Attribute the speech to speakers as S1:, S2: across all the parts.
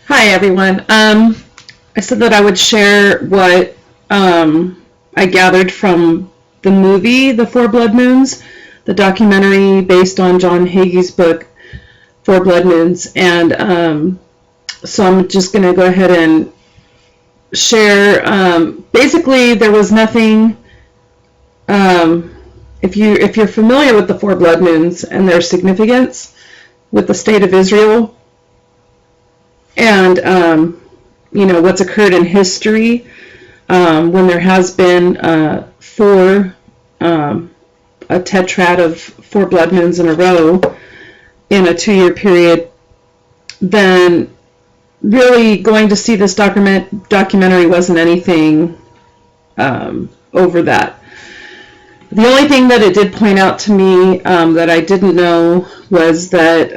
S1: Hi everyone. I said that I would share what I gathered from the movie The Four Blood Moons, the documentary based on John Hagee's book Four Blood Moons, and so I'm just going to go ahead and share. Basically, there was nothing. If you're familiar with the Four Blood Moons and their significance with the state of Israel, and what's occurred in history when there has been a tetrad of four blood moons in a row in a 2-year period, then really going to see this documentary wasn't anything over that. The only thing that it did point out to me that I didn't know was that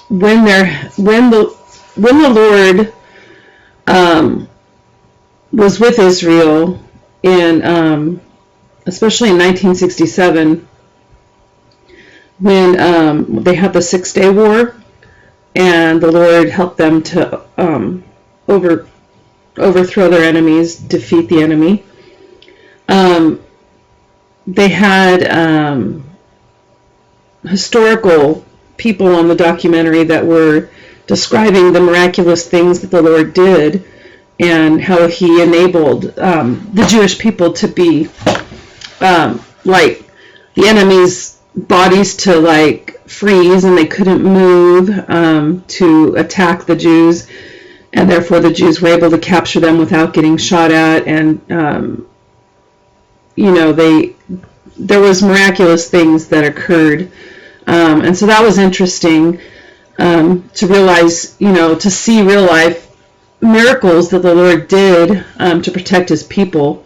S1: when the Lord was with Israel in especially in 1967, when they had the 6-Day War, and the Lord helped them to overthrow their enemies, defeat the enemy. They had historical people on the documentary that were describing the miraculous things that the Lord did and how he enabled the Jewish people to be like the enemy's bodies to freeze and they couldn't move to attack the Jews, and therefore the Jews were able to capture them without getting shot at, and there was miraculous things that occurred. And so that was interesting to realize, to see real life miracles that the Lord did to protect his people.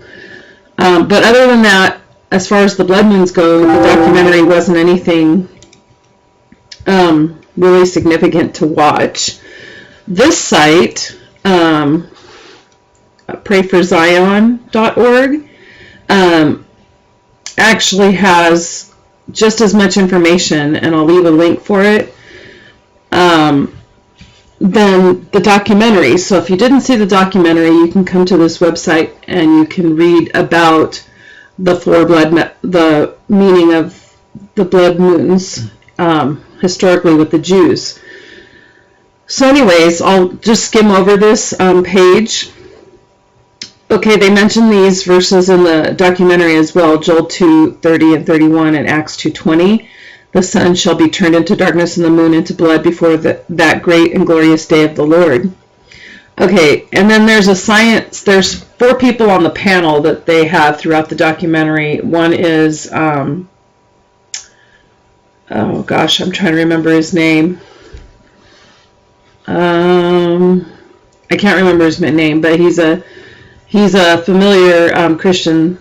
S1: But other than that, as far as the blood moons go, the documentary wasn't anything really significant to watch. This site, prayforzion.org, actually has just as much information, and I'll leave a link for it, than the documentary. So if you didn't see the documentary, you can come to this website and you can read about the meaning of the blood moons historically with the Jews. So anyways, I'll just skim over this page. Okay, they mention these verses in the documentary as well, Joel 2:30 and 31 and Acts 2:20. The sun shall be turned into darkness and the moon into blood before that great and glorious day of the Lord. Okay, and then there's there's 4 people on the panel that they have throughout the documentary. One is, oh gosh, I'm trying to remember his name. I can't remember his name, but he's a familiar Christian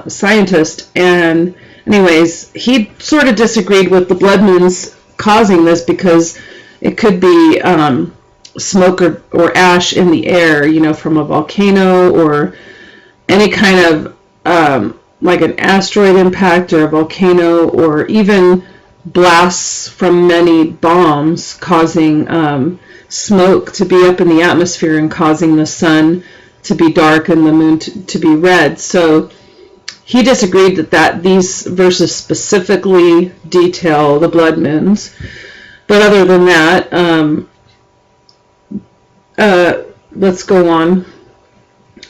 S1: scientist, and anyways, he sort of disagreed with the blood moons causing this because it could be smoke or ash in the air, from a volcano or any kind of like an asteroid impact or a volcano, or even blasts from many bombs causing smoke to be up in the atmosphere and causing the sun to be dark and the moon to be red. So he disagreed that these verses specifically detail the blood moons. But other than that, let's go on.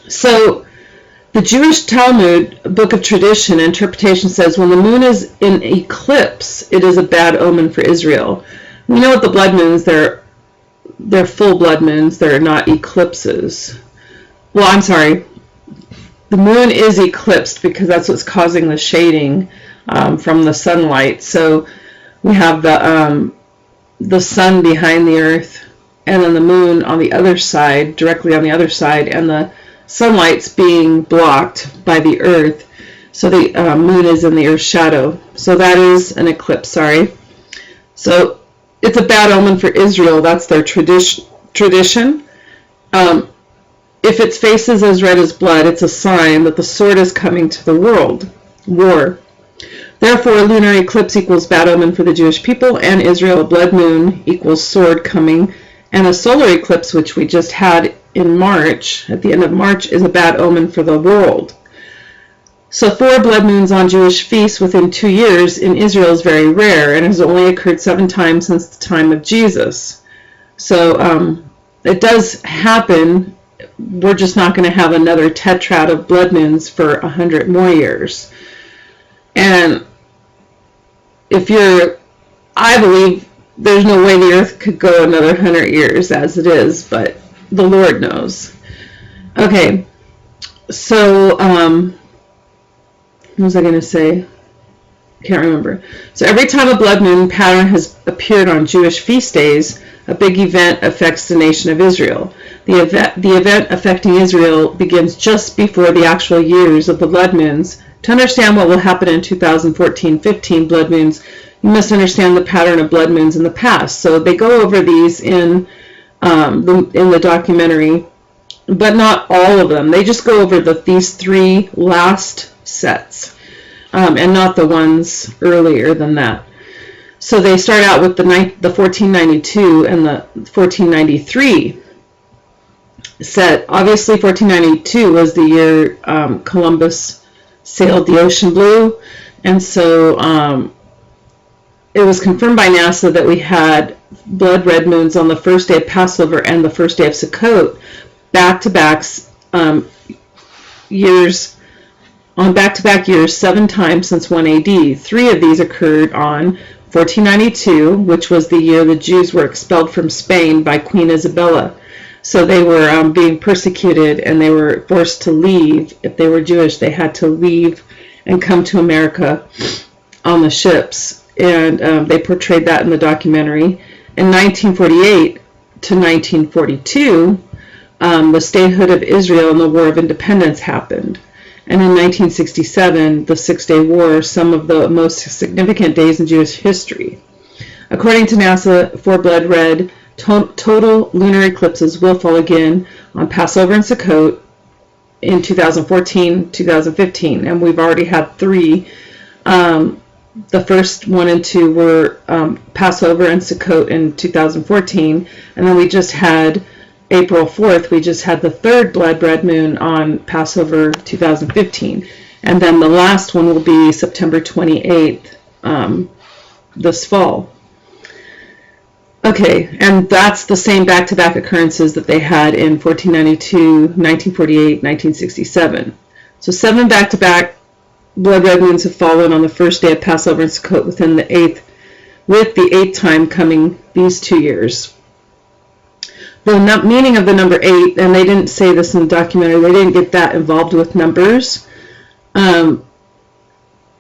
S1: So the Jewish Talmud, book of tradition, interpretation says when the moon is in eclipse, it is a bad omen for Israel. We know what the blood moons, they're full blood moons, they're not eclipses. Well, I'm sorry. The moon is eclipsed because that's what's causing the shading from the sunlight. So we have the sun behind the earth, and then the moon on the other side, directly on the other side, and the sunlight's being blocked by the earth. So the moon is in the earth's shadow. So that is an eclipse, sorry. So it's a bad omen for Israel. That's their tradition. If its face is as red as blood, it's a sign that the sword is coming to the world. War. Therefore, a lunar eclipse equals bad omen for the Jewish people, and Israel. A blood moon equals sword coming And a solar eclipse, which we just had in March, at the end of March, is a bad omen for the world. So 4 blood moons on Jewish feasts within 2 years in Israel is very rare, and has only occurred 7 times since the time of Jesus. So it does happen. We're just not going to have another tetrad of blood moons for 100 more years. And I believe there's no way the earth could go another 100 years as it is, but the Lord knows. Okay, so what was I going to say? Can't remember. So every time a blood moon pattern has appeared on Jewish feast days, a big event affects the nation of Israel. The event affecting Israel begins just before the actual years of the blood moons. To understand what will happen in 2014-15 blood moons, you must understand the pattern of blood moons in the past. So they go over these in the documentary, but not all of them. They just go over these 3 last sets, and not the ones earlier than that. So they start out with the 1492 and the 1493 set. Obviously 1492 was the year Columbus sailed the ocean blue, and so it was confirmed by NASA that we had blood red moons on the first day of Passover and the first day of Sukkot, back-to-back years, 7 times since 1 AD. 3 of these occurred on 1492, which was the year the Jews were expelled from Spain by Queen Isabella. So they were being persecuted, and they were forced to leave. If they were Jewish, they had to leave and come to America on the ships. And they portrayed that in the documentary. In 1948 to 1942, the statehood of Israel and the War of Independence happened. And in 1967, the Six-Day War, some of the most significant days in Jewish history. According to NASA, 4 blood red total lunar eclipses will fall again on Passover and Sukkot in 2014, 2015, and we've already had 3. The first 1 and 2 were Passover and Sukkot in 2014, and then we just had April 4th, we just had the 3rd blood red moon on Passover 2015. And then the last one will be September 28th this fall. Okay, and that's the same back-to-back occurrences that they had in 1492, 1948, 1967. So 7 back-to-back blood red moons have fallen on the first day of Passover and Sukkot within the 8th, with the 8th time coming these 2 years. The meaning of the number 8, and they didn't say this in the documentary, they didn't get that involved with numbers.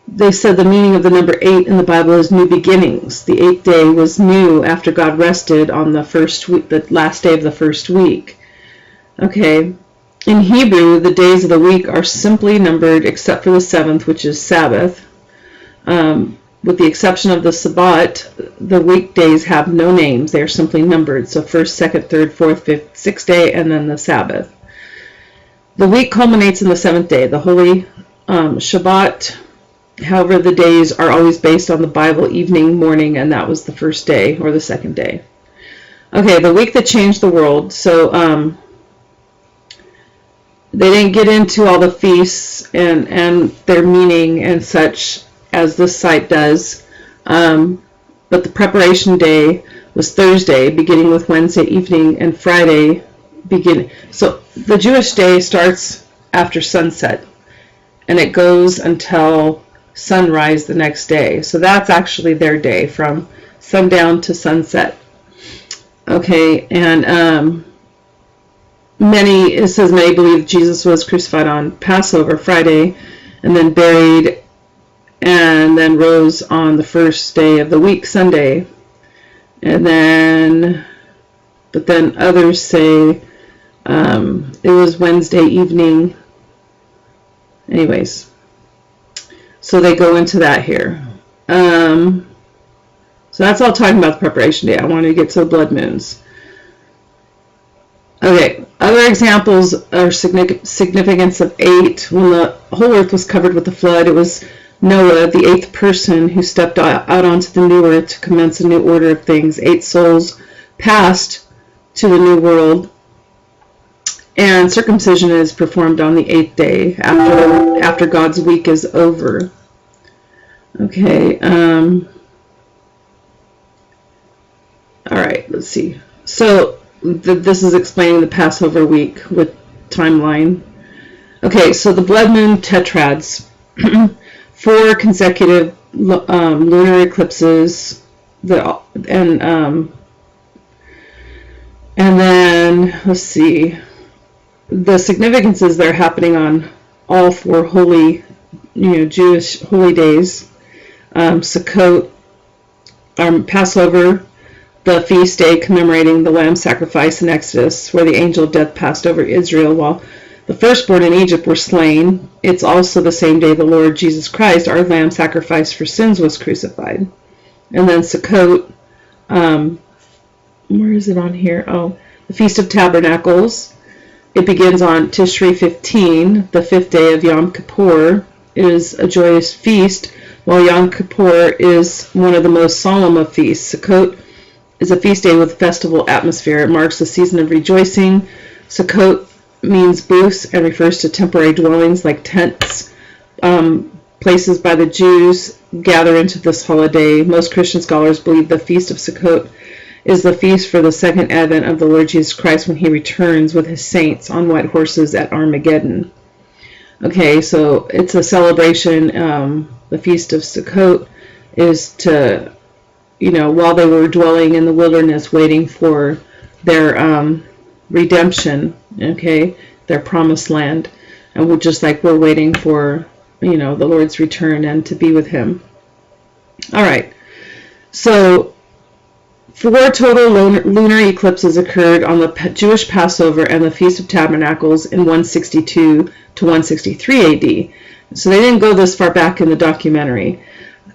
S1: They said the meaning of the number 8 in the Bible is new beginnings. The 8th day was new after God rested on the first week, the last day of the first week. Okay. In Hebrew, the days of the week are simply numbered except for the 7th, which is Sabbath. With the exception of the Sabbath, the weekdays have no names. They are simply numbered. So 1st, 2nd, 3rd, 4th, 5th, 6th day, and then the Sabbath. The week culminates in the 7th day, the holy Shabbat. However, the days are always based on the Bible evening, morning, and that was the first day or the second day. Okay, the week that changed the world. So they didn't get into all the feasts and their meaning and such as this site does, but the preparation day was Thursday, beginning with Wednesday evening, and Friday beginning. So the Jewish day starts after sunset, and it goes until sunrise the next day. So that's actually their day, from sundown to sunset. Okay, and it says many believe Jesus was crucified on Passover, Friday, and then buried, and then rose on the first day of the week, Sunday. But then others say it was Wednesday evening. Anyways, so they go into that here. So that's all talking about the preparation day. I wanted to get to the blood moons. Okay, other examples are significance of 8. When the whole earth was covered with the flood, it was Noah, the 8th person, who stepped out onto the new earth to commence a new order of things. 8 souls passed to the New World. And circumcision is performed on the 8th day after God's week is over. Okay. All right. Let's see. So this is explaining the Passover week with timeline. Okay. So the blood moon tetrads, 4 consecutive lunar eclipses. And then let's see. The significance is they're happening on all 4 holy, Jewish holy days. Sukkot, Passover, the feast day commemorating the lamb sacrifice in Exodus, where the angel of death passed over Israel while the firstborn in Egypt were slain. It's also the same day the Lord Jesus Christ, our lamb sacrifice for sins, was crucified. And then Sukkot, where is it on here? Oh, the Feast of Tabernacles. It begins on Tishri 15, the 5th day of Yom Kippur. It is a joyous feast, while Yom Kippur is one of the most solemn of feasts. Sukkot is a feast day with festival atmosphere. It marks the season of rejoicing. Sukkot means booths and refers to temporary dwellings like tents. Places by the Jews gather into this holiday. Most Christian scholars believe the Feast of Sukkot is the feast for the second advent of the Lord Jesus Christ when he returns with his saints on white horses at Armageddon. Okay, so it's a celebration. The Feast of Sukkot is to, while they were dwelling in the wilderness waiting for their redemption, okay, their promised land. And we're just like we're waiting for, the Lord's return and to be with him. All right, so 4 total lunar eclipses occurred on the Jewish Passover and the Feast of Tabernacles in 162 to 163 AD. So they didn't go this far back in the documentary,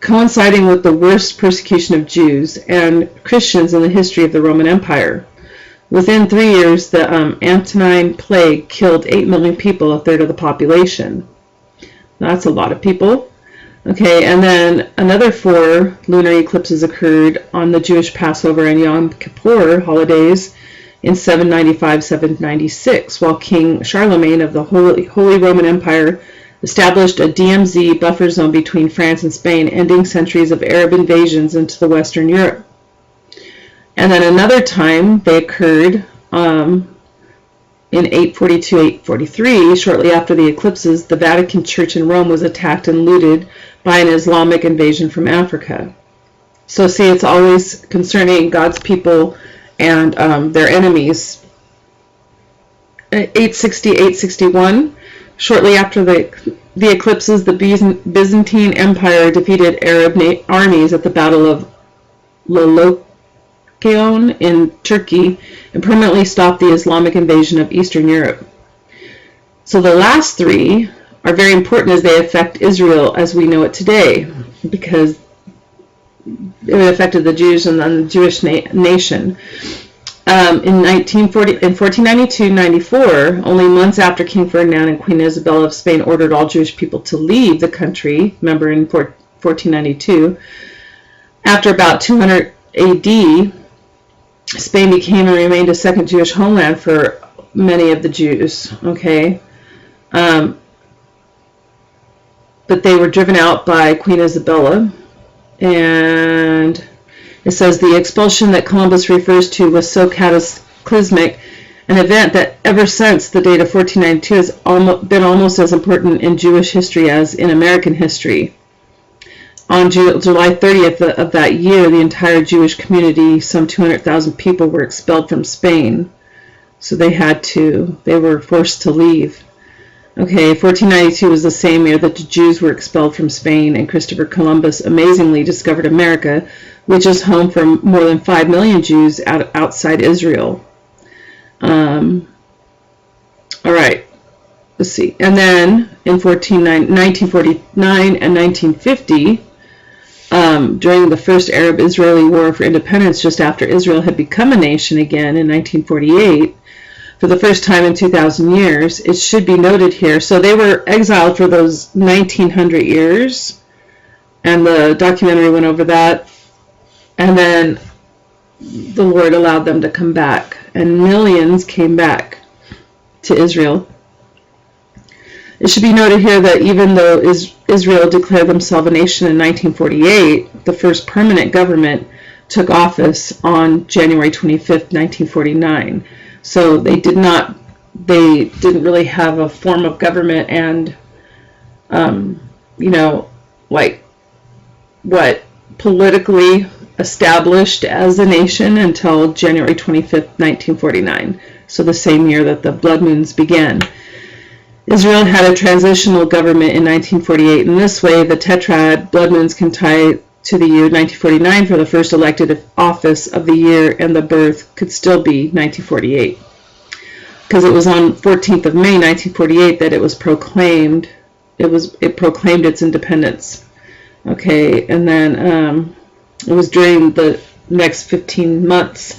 S1: coinciding with the worst persecution of Jews and Christians in the history of the Roman Empire. Within 3 years, the Antonine Plague killed 8 million people, a third of the population. That's a lot of people. Okay, and then another 4 lunar eclipses occurred on the Jewish Passover and Yom Kippur holidays in 795-796, while King Charlemagne of the Holy Roman Empire established a DMZ buffer zone between France and Spain, ending centuries of Arab invasions into the Western Europe. And then another time they occurred in 842-843, shortly after the eclipses. The Vatican Church in Rome was attacked and looted by an Islamic invasion from Africa. So see, it's always concerning God's people and their enemies. 860-861, shortly after the eclipses, the Byzantine Empire defeated Arab armies at the Battle of Lolokion in Turkey and permanently stopped the Islamic invasion of Eastern Europe. So the last 3 are very important as they affect Israel as we know it today, because it affected the Jews and then the Jewish nation. In 1492-94, only months after King Ferdinand and Queen Isabella of Spain ordered all Jewish people to leave the country, remember in 1492, after about 200 AD, Spain became and remained a second Jewish homeland for many of the Jews, okay? But they were driven out by Queen Isabella, and it says the expulsion that Columbus refers to was so cataclysmic an event that ever since the date of 1492 has been almost as important in Jewish history as in American history. On July 30th of that year, the entire Jewish community, some 200,000 people, were expelled from Spain. So they were forced to leave. Okay, 1492 was the same year that the Jews were expelled from Spain, and Christopher Columbus amazingly discovered America, which is home for more than 5 million Jews outside Israel. All right, let's see. And then in 1949 and 1950, during the first Arab-Israeli War for Independence, just after Israel had become a nation again in 1948, for the first time in 2,000 years, it should be noted here. So they were exiled for those 1900 years, and the documentary went over that. And then the Lord allowed them to come back, and millions came back to Israel. It should be noted here that even though Israel declared themselves a nation in 1948, the first permanent government took office on January 25th, 1949. So they didn't really have a form of government and, politically established as a nation until January 25th, 1949. So the same year that the blood moons began. Israel had a transitional government in 1948. In this way, the tetrad blood moons can tie to the year 1949 for the first elected office of the year, and the birth could still be 1948. Because it was on 14th of May 1948 that it was proclaimed. It proclaimed its independence. Okay, and then it was during the next 15 months,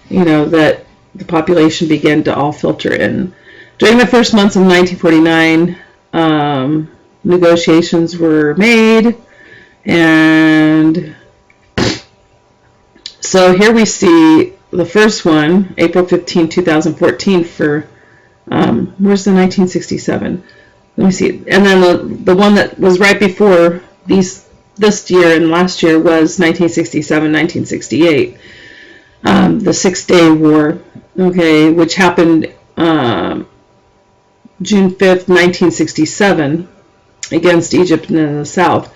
S1: that the population began to all filter in. During the first months of 1949, negotiations were made, and so here we see the first one, April 15, 2014, for, where's the 1967? Let me see. And then the one that was right before this year and last year was 1967, 1968. The 6-Day War, okay, which happened June 5th, 1967, against Egypt and in the south.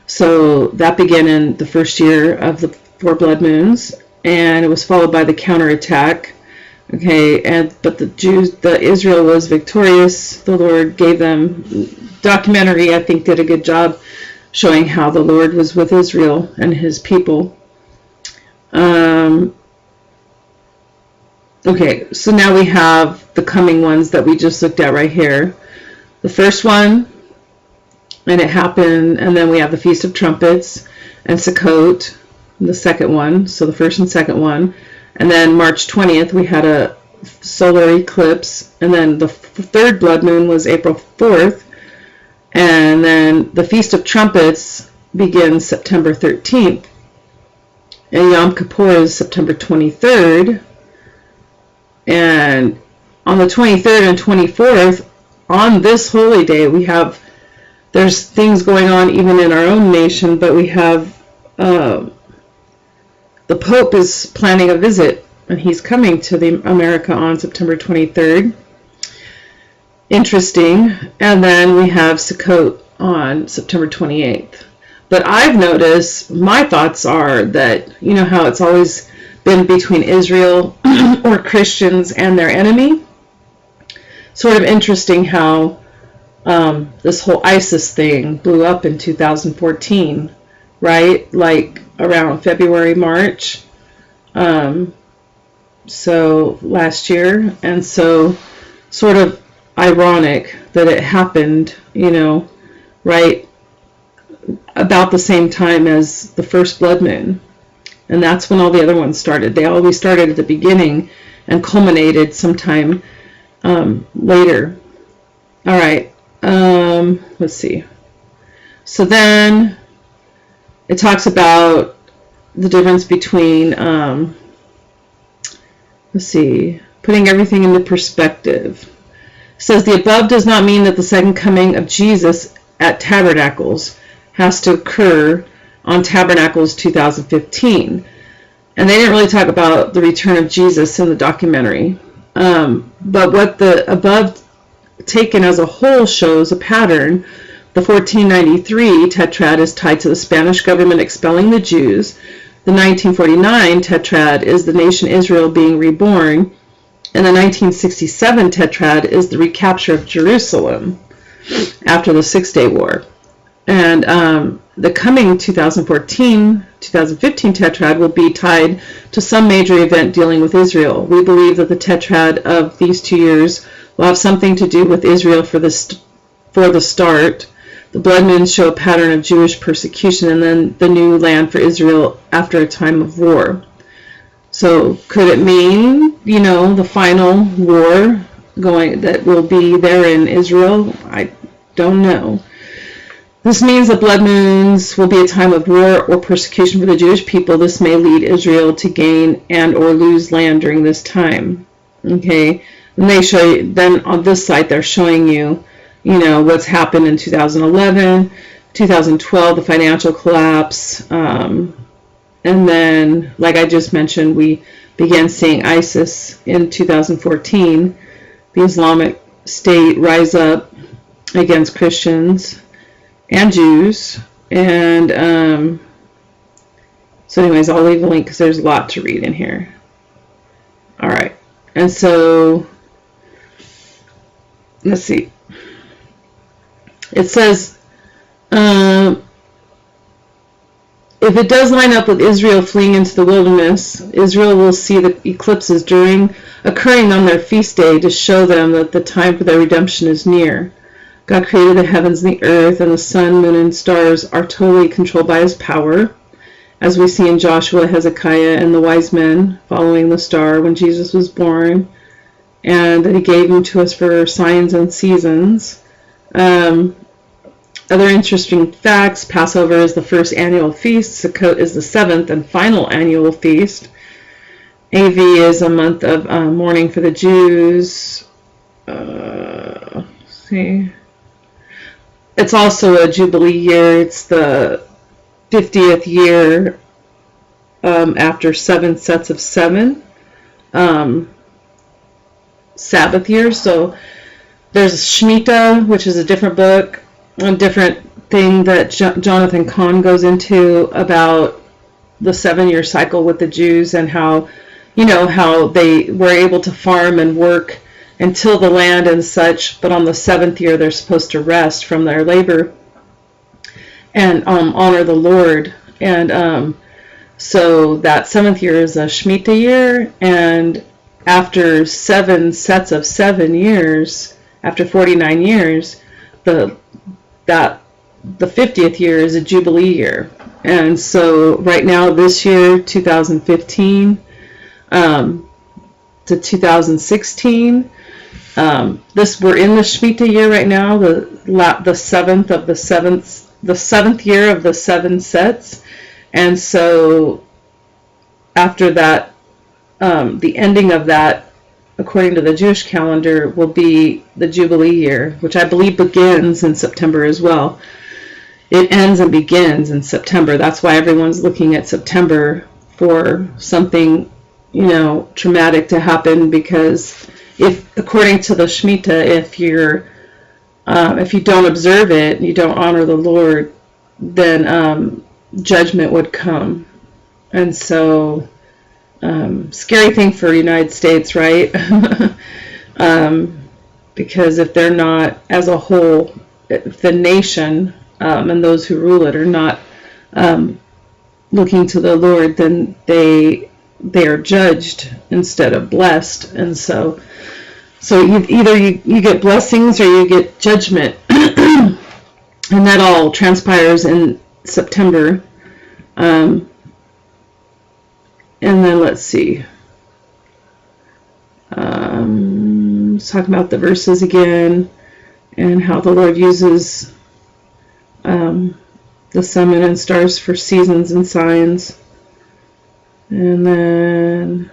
S1: So that began in the first year of the 4 blood moons, and it was followed by the counterattack. Okay, but Israel was victorious. The Lord gave them, documentary I think did a good job showing how the Lord was with Israel and his people. Okay, so now we have the coming ones that we just looked at right here. The first one, and it happened, and then we have the Feast of Trumpets and Sukkot, the second one, so the first and second one. And then March 20th, we had a solar eclipse, and then the third blood moon was April 4th, and then the Feast of Trumpets begins September 13th, and Yom Kippur is September 23rd, and on the 23rd and 24th, on this holy day, there's things going on even in our own nation, but we have the Pope is planning a visit, and he's coming to America on September 23rd. Interesting. And then we have Sukkot on September 28th. But I've noticed, my thoughts are that, how it's always been between Israel or Christians and their enemy. Sort of interesting how this whole ISIS thing blew up in 2014, right? Like around February, March. So last year. And so sort of ironic that it happened, right about the same time as the first blood moon. And that's when all the other ones started. They always started at the beginning and culminated sometime later. All right. Let's see. So then it talks about the difference between, putting everything into perspective. It says the above does not mean that the second coming of Jesus at Tabernacles has to occur on Tabernacles 2015. And they didn't really talk about the return of Jesus in the documentary. But what the above taken as a whole shows a pattern. The 1493 tetrad is tied to the Spanish government expelling the Jews. The 1949 tetrad is the nation Israel being reborn. And the 1967 tetrad is the recapture of Jerusalem after the 6-Day War. And the coming 2014-2015 tetrad will be tied to some major event dealing with Israel. We believe that the tetrad of these 2 years will have something to do with Israel for the start. The blood moons show a pattern of Jewish persecution, and then the new land for Israel after a time of war. So could it mean, the final war that will be there in Israel? I don't know. This means that blood moons will be a time of war or persecution for the Jewish people. This may lead Israel to gain and or lose land during this time. Okay, and they show you, then on this site they're showing you, what's happened in 2011, 2012, the financial collapse, and then, like I just mentioned, we began seeing ISIS in 2014, the Islamic State rise up against Christians and Jews, and so anyways, I'll leave a link because there's a lot to read in here. All right, and so let's see. It says, if it does line up with Israel fleeing into the wilderness, Israel will see the eclipses occurring on their feast day to show them that the time for their redemption is near. God created the heavens and the earth, and the sun, moon, and stars are totally controlled by his power, as we see in Joshua, Hezekiah, and the wise men following the star when Jesus was born, and that he gave them to us for signs and seasons. Other interesting facts: Passover is the first annual feast, Sukkot is the 7th and final annual feast, AV is a month of mourning for the Jews. Let's see. It's also a Jubilee year. It's the 50th year after 7 sets of 7 Sabbath years. So there's Shemitah, which is a different book, a different thing that Jonathan Cahn goes into about the 7-year cycle with the Jews and how, how they were able to farm and work and till the land and such, but on the 7th year they're supposed to rest from their labor and honor the Lord. And so that 7th year is a Shemitah year, and after 7 sets of 7 years, after 49 years, the 50th year is a Jubilee year. And so right now, this year, 2015 to 2016, we're in the Shemitah year right now, the 7th of the 7th year of the 7 sets. And so after that, the ending of that, according to the Jewish calendar, will be the Jubilee year, which I believe begins in September as well. It ends and begins in September. That's why everyone's looking at September for something, traumatic to happen, because if, according to the Shemitah, if you don't observe it, you don't honor the Lord, then judgment would come. And so, scary thing for the United States, right? Because if they're not, as a whole, if the nation and those who rule it are not looking to the Lord, then they are judged instead of blessed. And so either you get blessings or you get judgment. And that all transpires in September. And then let's see. Let's talk about the verses again and how the Lord uses the sun, moon, and stars for seasons and signs. And then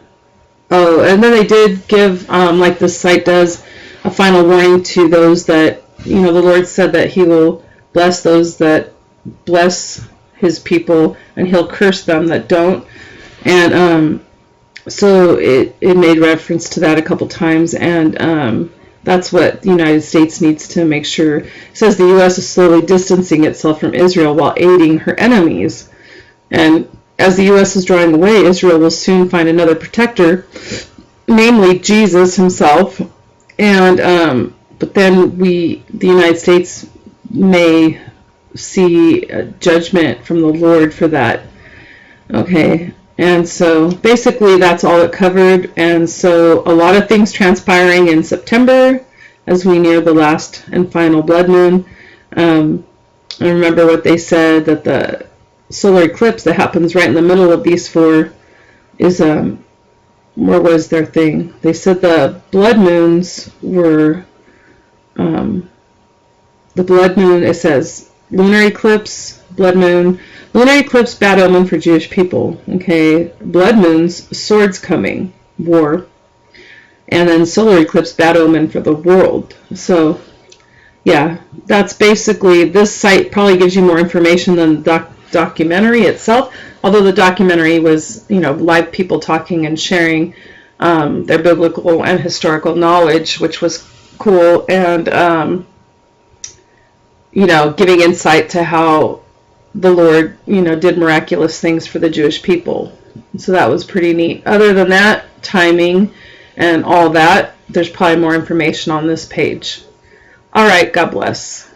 S1: they did give, like the site does, a final warning to those that, the Lord said that he will bless those that bless his people, and he'll curse them that don't. And so it made reference to that a couple times, and that's what the United States needs to make sure. It says the U.S. is slowly distancing itself from Israel while aiding her enemies. And as the U.S. is drawing away, Israel will soon find another protector, namely Jesus himself. And but then the United States may see a judgment from the Lord for that. Okay. And so basically that's all it covered. And so a lot of things transpiring in September as we near the last and final blood moon. I remember what they said, that the solar eclipse that happens right in the middle of these 4 is, where was their thing? They said the blood moons were, the blood moon, it says, Lunar eclipse, blood moon. Lunar eclipse, bad omen for Jewish people. Okay, blood moons, swords coming, war. And then solar eclipse, bad omen for the world. So, yeah, that's basically, this site probably gives you more information than the documentary itself, although the documentary was, live people talking and sharing their biblical and historical knowledge, which was cool, and, giving insight to how the Lord, did miraculous things for the Jewish people. So that was pretty neat. Other than that, timing and all that, there's probably more information on this page. All right, God bless.